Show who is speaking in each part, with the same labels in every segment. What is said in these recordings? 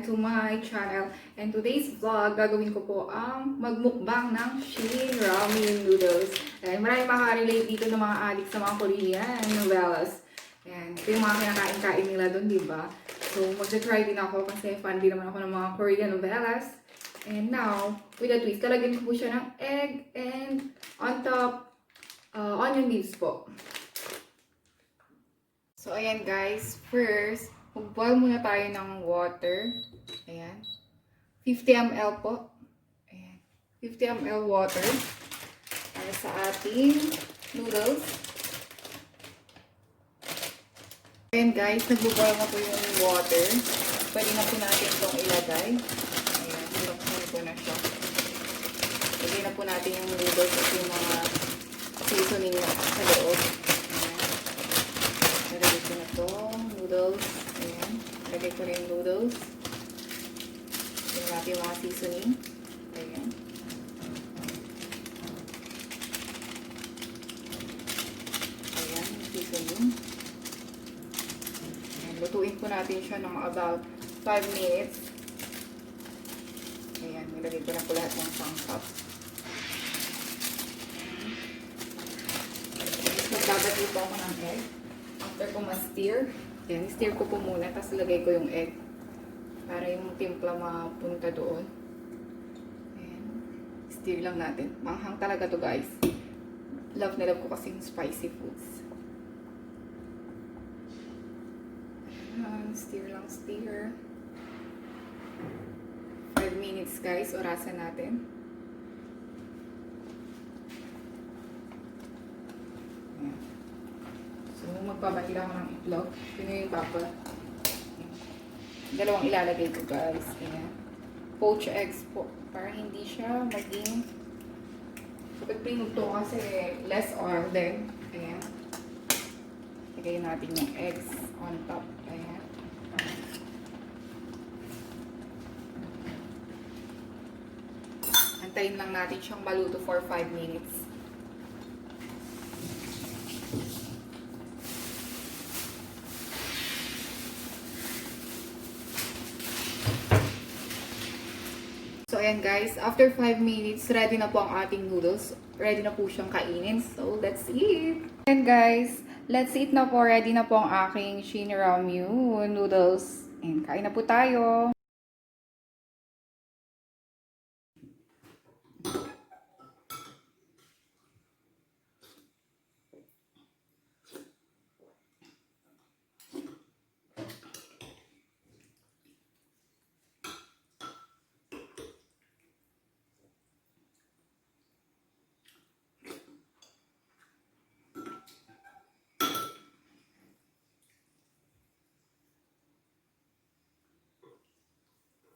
Speaker 1: again to my channel. And today's vlog, gagawin ko po ang magmukbang ng Shin Ramyun noodles. And marami makaka-relate dito ng mga adik sa mga Korean novelas. And ito yung mga kinakain-kain nila doon, di ba? So, mag-try din ako kasi fan din naman ako ng mga Korean novelas. And now, with a twist, kalagyan ko po siya ng egg and on top, onion leaves po. So, ayan guys, first, mag-boil muna tayo ng water. Ayan. 50 ml po. Ayan. 50 ml water para sa ating noodles. Ayan guys, nag-boil na po yung water. Pwede na po natin itong ilagay. Ayan, ilagay po na siya. Lagay na po natin yung noodles at yung mga seasoning na sa loob. Lagay ko na itong noodles. Ayan. Lagay ko na yung noodles. Lagay natin yung mga seasoning. Ayan. Ayan, yung seasoning. Ayan. Lutuin po natin siya ng about 5 minutes. Ayan. Nilagay ko na po lahat ng sangkap. Magbabati po ako ng egg. After ko ma-stir, yan, stir ko po muna, tapos lagay ko yung egg para yung timpla mapunta doon. Ayan. Stir lang natin. Manghang talaga to guys. Love na love ko kasi yung spicy foods. Ayan. Stir lang, stir. 5 minutes guys, orasan natin. Ayan. So, magpabati lang ako ng itlog. Yun yung bubble. Dalawang ilalagay ko guys. Ayan. Poached eggs po. Para hindi siya maging kapag pinugto kasi less oil din. Ayan. Lagay natin yung eggs on top. Ayan. Antayin lang natin siyang maluto for 5 minutes. So, ayan guys, after 5 minutes, ready na po ang ating noodles. Ready na po siyang kainin. So, let's eat! And guys, let's eat na po. Ready na po ang aking Shin Ramyun noodles. And kain na po tayo!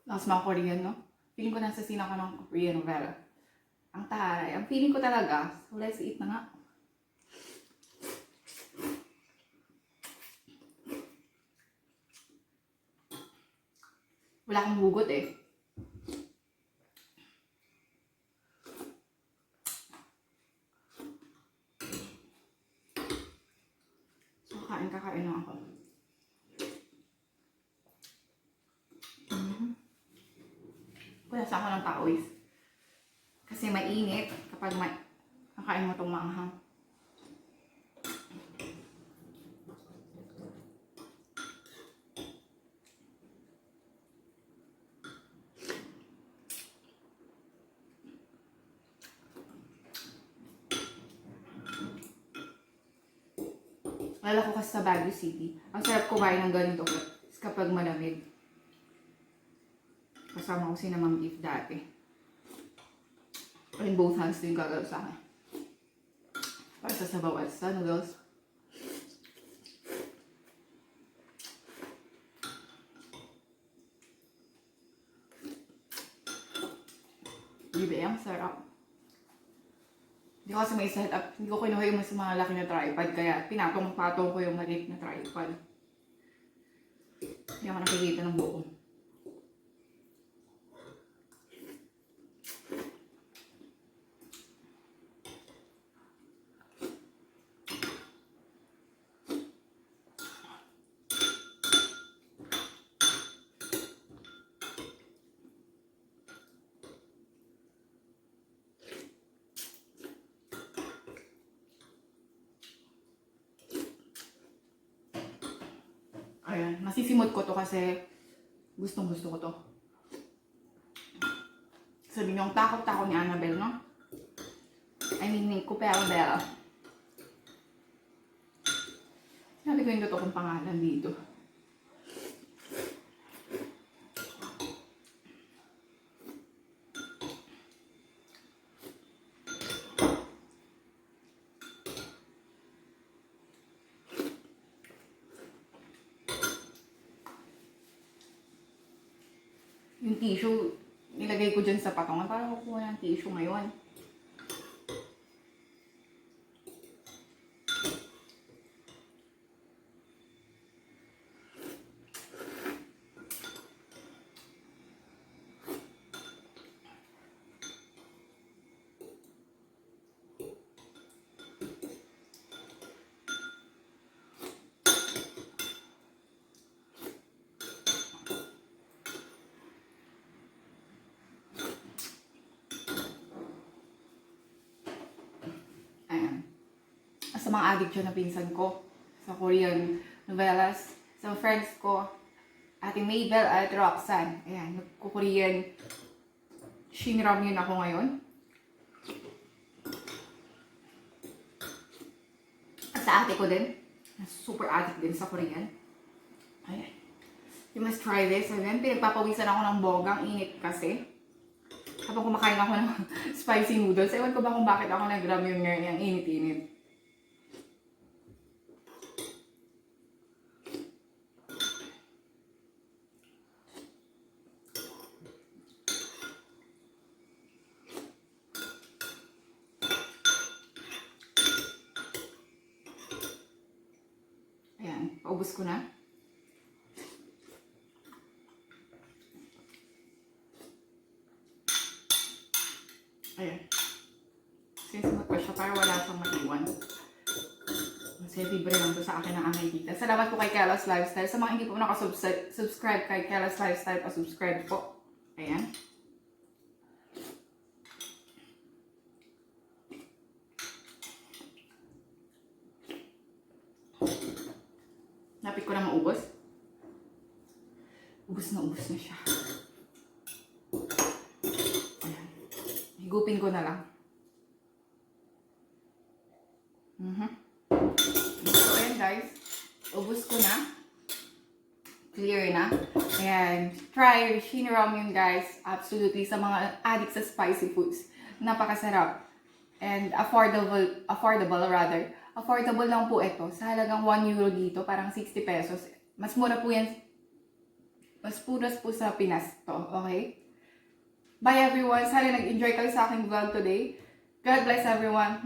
Speaker 1: Lakas mga Korean, no? Feeling ko nasa scene ako ng Korean novela. Ang taray. Ang feeling ko talaga. So, let's eat na nga. Wala akong hugot eh. So, kakain lang ako. Nasa ako ng pawis. Kasi mainit kapag kakain mo itong manghang. Alala ko kasi sa Baguio City. Ang sarap kumain ng ganito kapag malamig. Kasama ko si na Ma'am If dati. In both hands din gagawin sa akin. Para sa sabaw at sa noodles. Diba yung sarap. Hindi ko kasi may setup. Hindi ko kinuha yung mas malaki na tripod. Kaya pinatong-patong ko yung maliit na tripod. Hindi ako nakikita ng buo. Ayan, masisimot ko to kasi gustong gusto ko to. Sabi niyo, ang takot-takot ni Annabelle, no? I mean, ni Cupella. Sabi ko yung totoong pangalan dito. Yung tissue, nilagay ko dyan sa patungan. Para kukuha ng tissue ngayon. Sa mga addict dyan na pinsan ko sa Korean novelas, sa friends ko, Ate Mabel at Roxanne. Ayan, nagko-Korean Shin Ramyun ako ngayon. At sa ate ko din, super addict din sa Korean. Ayan. You must try this. Ayan, pinagpapawisan ako ng bogang init kasi. Habang kumakain ako ng spicy noodles, ewan ko ba kung bakit ako nag-ramyun ngayon yung init-init. Ayan, paubos ko na. Ayan. Sisimot ko siya para wala siyang maiwan. Kasi libre lang to sa akin ng aming tita. Salamat po kay Kella's Lifestyle. Sa mga hindi po nakasubscribe kay Kella's Lifestyle, pa-subscribe po. Ayan. Napit ko na maubos. Ubos na siya. Ayan. Higupin ko na lang. So, ayan guys. Ubos ko na. Clear na. Ayan. Try Shin Ramyun guys. Absolutely. Sa mga addict sa spicy foods. Napakasarap. And affordable rather. Affordable lang po ito. Sa halagang 1 euro dito, parang 60 pesos. Mas mura po yan. Mas puras po sa Pinas to. Okay? Bye everyone. Sana nag-enjoy kayo sa aking vlog today. God bless everyone.